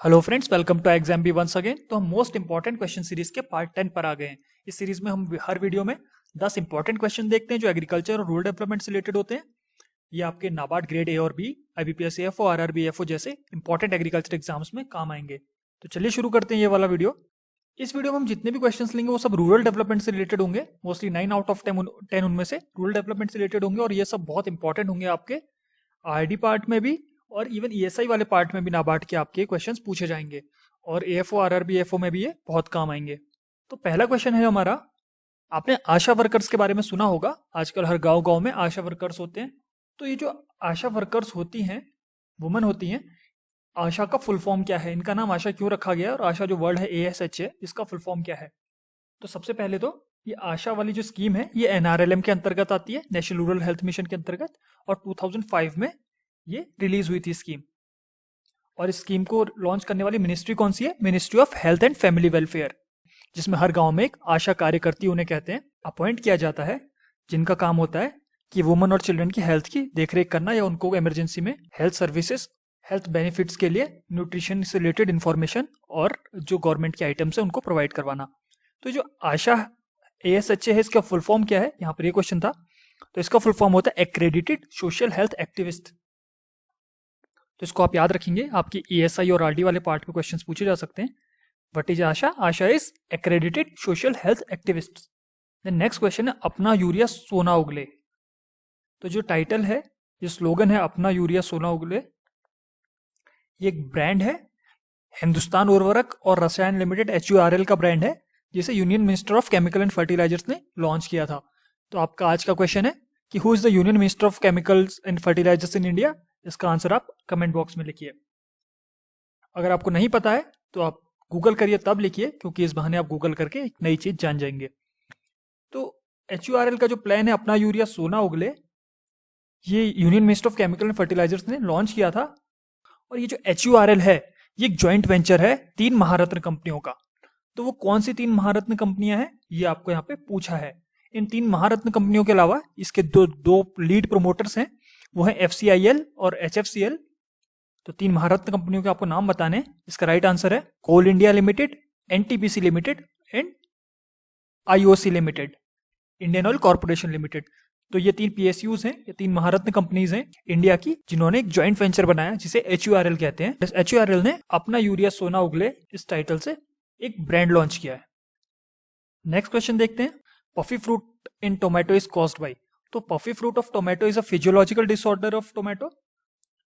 Hello friends, welcome to exam B once again. तो हम most important question series के part 10 पर आ गए हैं। इस सीरीज में हम हर वीडियो में 10 इंपॉर्टेंट क्वेश्चन देखते हैं जो एग्रीकल्चर और रूरल डेवलपमेंट से रिलेटेड होते हैं। ये आपके नाबार्ड ग्रेड ए और B, IBPS AFO, RRB AFO जैसे इंपॉर्टेंट एग्रीकल्चर एग्जाम्स में काम आएंगे। तो चलिए शुरू करते हैं ये वाला वीडियो। इस वीडियो में हम जितने भी क्वेश्चंस लेंगे वो सब रूरल डेवलपमेंट से रिलेटेड होंगे। मोस्टली 9 आउट ऑफ 10 उनमें से रूरल डेवलपमेंट से रिलेटेड होंगे और ये सब बहुत इंपॉर्टेंट होंगे आपके आरडी पार्ट में भी और इवन ईएसआई वाले पार्ट में भी नाबार्ड के आपके क्वेश्चंस पूछे जाएंगे और एएफओ आरआरबी एएफओ में भी ये बहुत काम आएंगे। तो पहला क्वेश्चन है हमारा, आपने आशा वर्कर्स के बारे में सुना होगा। आजकल हर गांव गांव में आशा वर्कर्स होते हैं। तो ये जो आशा वर्कर्स होती हैं, वुमन होती हैं, आशा का फुल फॉर्म क्या है, इनका नाम आशा क्यों रखा गया और आशा जो वर्ड है ASH है, इसका फुल फॉर्म क्या है। तो सबसे पहले तो ये आशा वाली जो स्कीम है ये NRLM के अंतर्गत आती है, नेशनल रूरल हेल्थ मिशन के अंतर्गत, और 2005 में ये रिलीज हुई थी स्कीम। और इस स्कीम को लॉन्च करने वाली मिनिस्ट्री कौन सी है? Ministry of health and family welfare, जिसमें हर गांव में एक आशा कार्यकर्ती, उन्हें कहते हैं, अपॉइंट किया जाता है, जिनका काम होता है कि वुमन और चिल्ड्रन की हेल्थ की देखरेख करना या उनको इमरजेंसी में हेल्थ सर्विसेज, हेल्थ बेनिफिट्स के लिए न्यूट्रिशन से रिलेटेड इंफॉर्मेशन और जो गवर्नमेंट के आइटम्स है उनको प्रोवाइड करवाना। तो जो आशा ASH है, इसका फुल फॉर्म क्या है, यहाँ पर ये क्वेश्चन था। तो इसका फुल फॉर्म होता है एक्रेडिटेड सोशल हेल्थ एक्टिविस्ट। तो इसको आप याद रखेंगे, आपकी ESI और RD वाले पार्ट में क्वेश्चंस पूछे जा सकते हैं। What is ASHA? ASHA is accredited social health activist. Then next question है, अपना यूरिया सोना उगले। तो जो टाइटल है, जो स्लोगन है अपना यूरिया सोना उगले, ये एक ब्रांड है, हिंदुस्तान उर्वरक और रसायन लिमिटेड HURL का ब्रांड है, जिसे union minister of chemical and fertilisers ने लॉन्च किया था। तो आपका आज का क्वेश्चन है कि who is the union minister of chemicals and fertilisers in India. इसका आंसर आप कमेंट बॉक्स में लिखिए। अगर आपको नहीं पता है तो आप गूगल करिए, तब लिखिए, क्योंकि इस बहाने आप गूगल करके एक नई चीज जान जाएंगे। तो HURL का जो प्लान है अपना यूरिया सोना उगले, ये union minister of chemical and fertilisers ने लॉन्च किया था। और ये जो HURL है ये एक ज्वाइंट वेंचर है 3 महारत्न कंपनियों का। तो वो कौन सी 3 महारत्न कंपनियां हैं ये आपको यहाँ पे पूछा है। इन 3 महारत्न कंपनियों के अलावा इसके दो लीड प्रोमोटर्स हैं, वो है FCIL और HFCL। तो 3 महारत्न कंपनियों के आपको नाम बताने हैं। इसका राइट आंसर है Coal India Limited, NTPC limited and IOC limited, Indian Oil Corporation Limited. तो ये 3 PSUs हैं, ये 3 महारत्न कंपनीज हैं इंडिया की, जिन्होंने एक ज्वाइंट वेंचर बनाया जिसे HURL कहते हैं। HURL ने अपना यूरिया सोना उगले इस टाइटल से एक ब्रांड लॉन्च किया है। नेक्स्ट क्वेश्चन देखते हैं, puffy fruit in tomato is caused by. तो puffy fruit of tomato is a physiological disorder of tomato.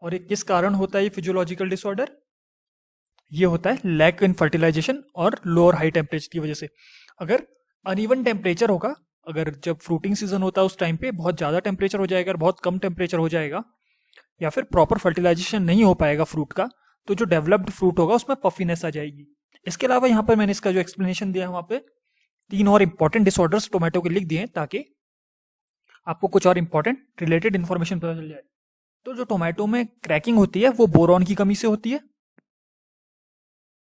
और ये किस कारण होता है ये फिजियोलॉजिकल डिसऑर्डर? ये होता है लैक इन फर्टिलाइजेशन और लोअर हाई टेम्परेचर की वजह से। अगर अनइवन टेम्परेचर होगा, अगर जब फ्रूटिंग सीजन होता है उस टाइम पे बहुत ज्यादा टेम्परेचर हो जाएगा, बहुत कम टेम्परेचर हो जाएगा, या फिर प्रॉपर फर्टिलाइजेशन नहीं हो पाएगा फ्रूट का, तो जो डेवलप्ड फ्रूट होगा उसमें पफीनेस आ जाएगी। इसके अलावा यहाँ पर मैंने इसका जो एक्सप्लेनेशन दिया है वहां पे 3 और इंपॉर्टेंट डिसऑर्डर्स टोमेटो के लिख दिए हैं, ताकि आपको कुछ और इंपॉर्टेंट रिलेटेड इंफॉर्मेशन पता चल जाए। तो जो टोमेटो में क्रैकिंग होती है वो बोरॉन की कमी से होती है।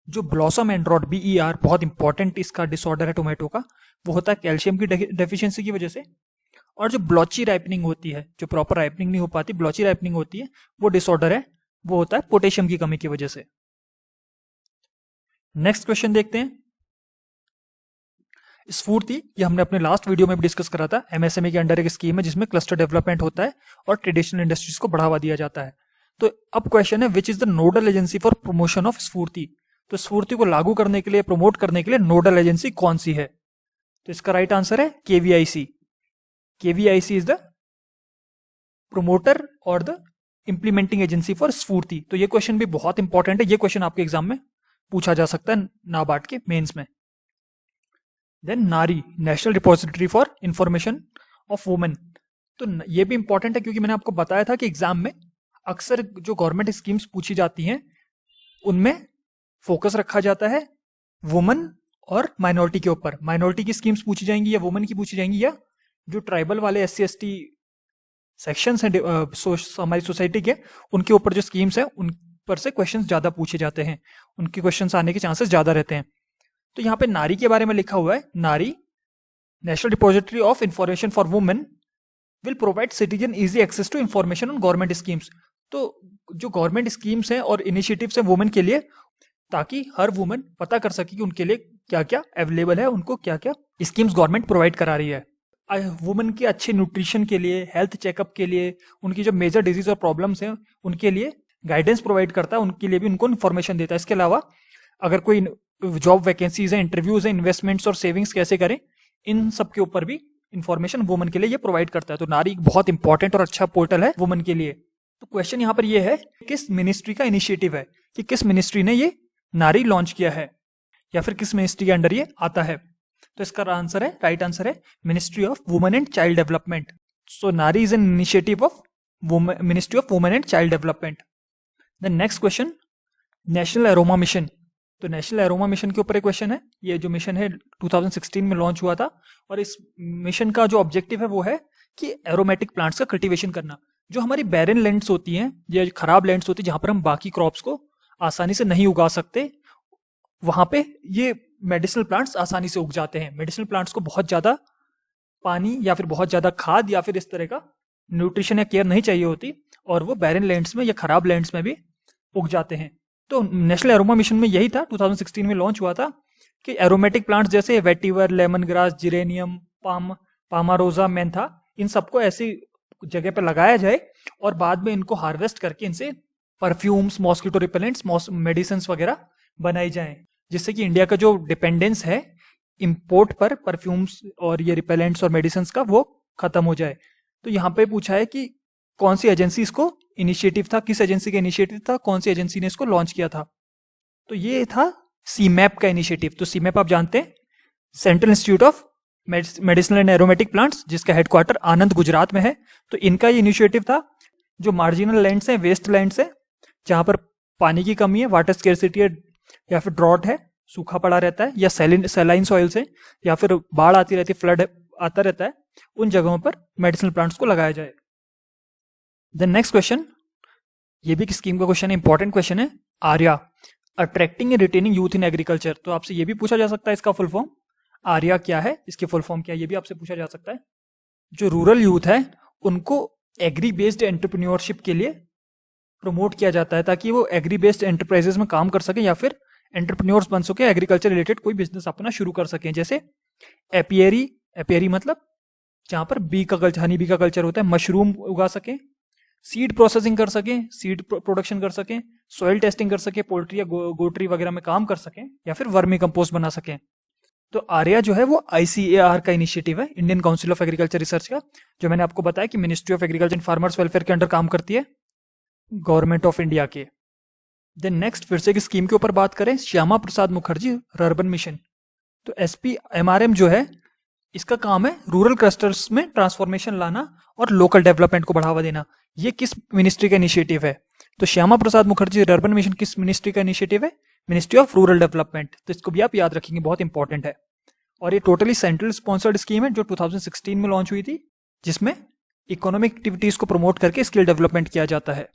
जो ब्लॉसम एंड रॉट BER, बहुत इंपॉर्टेंट इसका डिसऑर्डर है टोमेटो का, वो होता है कैल्शियम की डेफिशिएंसी की वजह से। और जो ब्लॉची राइपनिंग होती है, जो प्रॉपर राइपनिंग नहीं हो पाती, ब्लॉची राइपनिंग होती है, वो डिसऑर्डर है, वो होता है पोटेशियम की कमी की वजह से। नेक्स्ट क्वेश्चन देखते हैं, स्फूर्ति, ये हमने अपने लास्ट वीडियो में भी डिस्कस करा था। MSME के अंडर एक स्कीम है जिसमें क्लस्टर डेवलपमेंट होता है और ट्रेडिशनल इंडस्ट्रीज को बढ़ावा दिया जाता है। तो अब क्वेश्चन है, which is the nodal agency for promotion of स्फूर्ति। तो स्फूर्ति को लागू करने के लिए, प्रमोट करने के लिए नोडल एजेंसी कौन सी है? तो इसका राइट आंसर है KVIC। KVIC is the promoter और द इंप्लीमेंटिंग एजेंसी फॉर स्फूर्ति। तो ये क्वेश्चन भी बहुत इंपॉर्टेंट है, ये क्वेश्चन आपके एग्जाम में पूछा जा सकता है नाबार्ड के मेंस में। देन नारी, national repository for information of women. तो ये भी इंपॉर्टेंट है, क्योंकि मैंने आपको बताया था कि एग्जाम में अक्सर जो गवर्नमेंट स्कीम्स पूछी जाती हैं उनमें फोकस रखा जाता है वुमन और माइनॉरिटी के ऊपर। माइनॉरिटी की स्कीम्स पूछी जाएंगी या वुमन की पूछी जाएंगी, या जो ट्राइबल वाले SC ST सेक्शंस हैं हमारी सोसाइटी के, उनके ऊपर जो स्कीम्स हैं उन पर से क्वेश्चंस ज्यादा पूछे जाते हैं, उनके क्वेश्चंस आने के चांसेस ज्यादा रहते हैं। तो यहाँ पे नारी के बारे में लिखा हुआ है, NARI national repository of information for women will provide citizen easy access to information on government schemes. तो जो गवर्नमेंट स्कीम्स हैं और इनिशिएटिव्स हैं वुमेन के लिए, ताकि हर वुमन पता कर सके कि उनके लिए क्या क्या अवेलेबल है, उनको क्या क्या स्कीम्स गवर्नमेंट प्रोवाइड करा रही है। वुमन के अच्छे न्यूट्रिशन के लिए, हेल्थ चेकअप के लिए, उनकी जो मेजर डिजीज और प्रॉब्लम्स हैं उनके लिए गाइडेंस प्रोवाइड करता है, उनके लिए भी उनको इन्फॉर्मेशन देता है। इसके अलावा अगर कोई जॉब वैकेंसीज हैं, इंटरव्यूज हैं, इन्वेस्टमेंट्स और सेविंग्स कैसे करें, इन सब के ऊपर भी इंफॉर्मेशन वुमन के लिए ये प्रोवाइड करता है। तो नारी एक बहुत इंपॉर्टेंट और अच्छा पोर्टल है वुमन के लिए। तो क्वेश्चन यहाँ पर ये है किस मिनिस्ट्री का इनिशिएटिव है, कि किस मिनिस्ट्री ने ये नारी लॉन्च किया है या फिर किस मिनिस्ट्री के अंडर ये आता है। तो इसका आंसर है, राइट आंसर है ministry of women and child development. So Nari is an initiative of ministry of women and child development. The next question, national aroma mission. तो नेशनल एरोमा मिशन के ऊपर एक क्वेश्चन है। ये जो मिशन है 2016 में लॉन्च हुआ था और इस मिशन का जो ऑब्जेक्टिव है वो है कि एरोमेटिक प्लांट्स का कल्टीवेशन करना। जो हमारी बैरन लैंड्स होती हैं या खराब लैंड्स होती है जहां पर हम बाकी क्रॉप्स को आसानी से नहीं उगा सकते, वहां पे ये मेडिसिनल प्लांट्स आसानी से उग जाते हैं। मेडिसिनल प्लांट्स को बहुत ज्यादा पानी या फिर बहुत ज्यादा खाद या फिर इस तरह का न्यूट्रिशन या केयर नहीं चाहिए होती और वो बैरन लैंड्स में या खराब लैंड्स में भी उग जाते हैं। तो नेशनल एरोमा मिशन में यही था, 2016 में लॉन्च हुआ था कि एरोमेटिक प्लांट्स जैसे vetiver, lemon grass, geranium, palmarosa, mentha, इन सबको ऐसी जगह पर लगाया जाए और बाद में इनको हार्वेस्ट करके इनसे परफ्यूम्स, मॉस्किटो रिपेलेंट्स, मेडिसिन वगैरह बनाई जाएं, जिससे कि इंडिया का जो डिपेंडेंस है इंपोर्ट पर परफ्यूम्स और ये रिपेलेंट्स और मेडिसिन का वो खत्म हो जाए। तो यहाँ पे पूछा है कि कौन सी एजेंसी इसको इनिशिएटिव था, किस एजेंसी का इनिशिएटिव था, कौन सी एजेंसी ने इसको लॉन्च किया था। तो ये था सीमैप का इनिशिएटिव। तो सीमैप आप जानते हैं, central institute of medicinal and aromatic plants, जिसका हेडक्वार्टर आनंद गुजरात में है। तो इनका ये इनिशिएटिव था जो मार्जिनल लैंड्स हैं, वेस्ट लैंड्स हैं, जहां पर पानी की कमी है, वाटर स्केर्सिटी है या फिर ड्रॉट है, सूखा पड़ा रहता है, या सैलाइन सॉइल्स है या फिर बाढ़ आती रहती है, फ्लड आता रहता है, उन जगहों पर मेडिसिनल प्लांट्स को लगाया जाए। द नेक्स्ट क्वेश्चन, ये भी स्कीम का क्वेश्चन है, इंपॉर्टेंट क्वेश्चन है। Arya, attracting and retaining youth in agriculture. तो आपसे ये भी पूछा जा सकता है इसका फुल फॉर्म, आर्या क्या है, इसकी फुल फॉर्म क्या है, ये भी आपसे पूछा जा सकता है। जो रूरल यूथ है उनको एग्री बेस्ड एंटरप्रेन्योरशिप के लिए प्रमोट किया जाता है ताकि वो एग्री बेस्ड एंटरप्राइजेस में काम कर सकें या फिर एंटरप्रेन्योर्स बन सके, एग्रीकल्चर रिलेटेड कोई बिजनेस अपना शुरू कर सकें। जैसे एपियरी मतलब जहां पर हनी बी का कल्चर होता है, मशरूम उगा सकें, सीड प्रोसेसिंग कर सकें, सीड प्रोडक्शन कर सकें, सॉइल टेस्टिंग कर सकें, पोल्ट्री या गोट्री वगैरह में काम कर सकें या फिर वर्मी कंपोस्ट बना सकें। तो आर्या जो है वो ICAR का इनिशिएटिव है, Indian council of agriculture research का, जो मैंने आपको बताया कि ministry of agriculture and farmers welfare के अंडर काम करती है, गवर्नमेंट ऑफ इंडिया के। देन नेक्स्ट फिर से एक स्कीम के ऊपर बात करें, श्यामा प्रसाद मुखर्जी अर्बन मिशन। तो SPMRM जो है इसका काम है रूरल क्लस्टर्स में ट्रांसफॉर्मेशन लाना और लोकल डेवलपमेंट को बढ़ावा देना। ये किस मिनिस्ट्री का इनिशिएटिव है? तो श्यामा प्रसाद मुखर्जी अर्बन मिशन किस मिनिस्ट्री का इनिशिएटिव है? Ministry of rural development. तो इसको भी आप याद रखेंगे, बहुत इंपॉर्टेंट है। और ये टोटली सेंट्रल स्पॉन्सर्ड स्कीम है जो 2016 में लॉन्च हुई थी, जिसमें इकोनॉमिक एक्टिविटीज को प्रमोट करके स्किल डेवलपमेंट किया जाता है।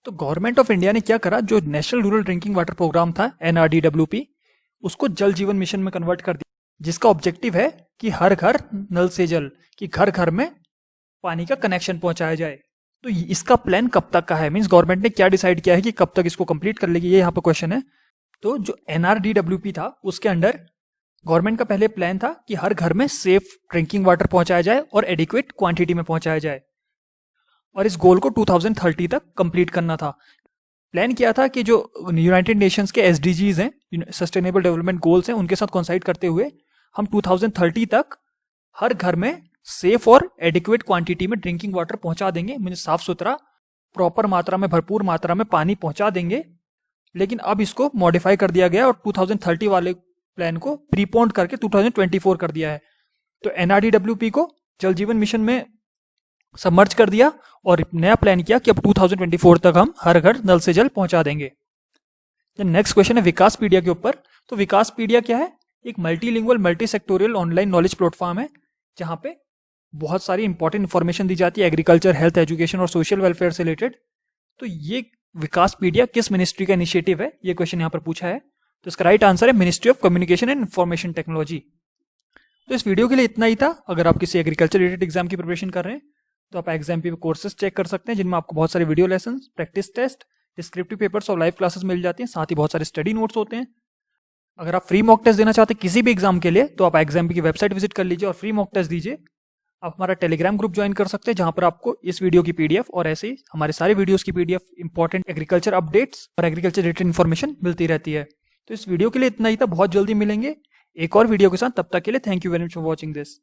तो गवर्नमेंट ऑफ इंडिया ने क्या करा, जो national rural drinking water programme था NRDWP, उसको जल जीवन मिशन में कन्वर्ट कर दिया, जिसका ऑब्जेक्टिव है कि हर घर नल से जल, कि घर घर में पानी का कनेक्शन पहुंचाया जाए। तो इसका प्लान कब तक का है, मींस गवर्नमेंट ने क्या डिसाइड किया है कि कब तक इसको कंप्लीट कर लेगी, ये यहाँ पे क्वेश्चन है। तो जो NRDWP था उसके अंडर गवर्नमेंट का पहले प्लान था कि हर घर में सेफ ड्रिंकिंग वाटर पहुंचाया जाए और एडिक्वेट क्वांटिटी में पहुंचाया जाए, और इस गोल को 2030 तक कंप्लीट करना था। प्लान किया था कि जो यूनाइटेड नेशंस के SDGs हैं, सस्टेनेबल डेवलपमेंट गोल्स हैं, उनके साथ कोइंसाइड करते हुए हम 2030 तक हर घर में सेफ और एडिक्वेट क्वांटिटी में ड्रिंकिंग वाटर पहुंचा देंगे, मतलब साफ सुथरा प्रॉपर मात्रा में, भरपूर मात्रा में पानी पहुंचा देंगे। लेकिन अब इसको मॉडिफाई कर दिया गया और 2030 वाले प्लान को प्रीपोन्ड करके 2024 कर दिया है। तो NRDWP को जल जीवन मिशन में सबमर्ज कर दिया और नया प्लान किया कि अब 2024 तक हम हर घर नल से जल पहुंचा देंगे। नेक्स्ट क्वेश्चन है विकासपीडिया के ऊपर। तो विकासपीडिया क्या है? एक multilingual multi sectoral online knowledge platform है, जहां पे बहुत सारी इंपॉर्टेंट इंफॉर्मेशन दी जाती है एग्रीकल्चर, हेल्थ, एजुकेशन और सोशल वेलफेयर से रिलेटेड। तो ये विकासपीडिया किस मिनिस्ट्री का इनिशिएटिव है, ये क्वेश्चन यहाँ पर पूछा है। तो इसका राइट आंसर है ministry of communication and information technology. तो इस वीडियो के लिए इतना ही था। अगर आप किसी एग्रीकल्चर रिलेटेड एग्जाम की प्रिपरेशन कर रहे हैं तो आप एग्जाम पे कोर्सेज चेक कर सकते हैं, जिनमें आपको बहुत सारे video lesson, practice test, descriptive papers और लाइव क्लासेस मिल जाती हैं, साथ ही बहुत सारे स्टडी नोट्स होते हैं। अगर आप फ्री मॉक टेस्ट देना चाहते हैं किसी भी एग्जाम के लिए तो आप एग्जाम की वेबसाइट विजिट कर लीजिए और फ्री मॉक टेस्ट दीजिए। आप हमारा टेलीग्राम ग्रुप ज्वाइन कर सकते हैं जहां पर आपको इस वीडियो की पीडीएफ और ऐसे ही हमारे सारे वीडियोस की पीडीएफ, इंपॉर्टेंट एग्रीकल्चर अपडेट्स और एग्रीकल्चर रिलेटेड इन्फॉर्मेशन मिलती रहती है। तो इस वीडियो के लिए इतना ही था, बहुत जल्दी मिलेंगे एक और वीडियो के साथ। तब तक के लिए thank you very much for watching this.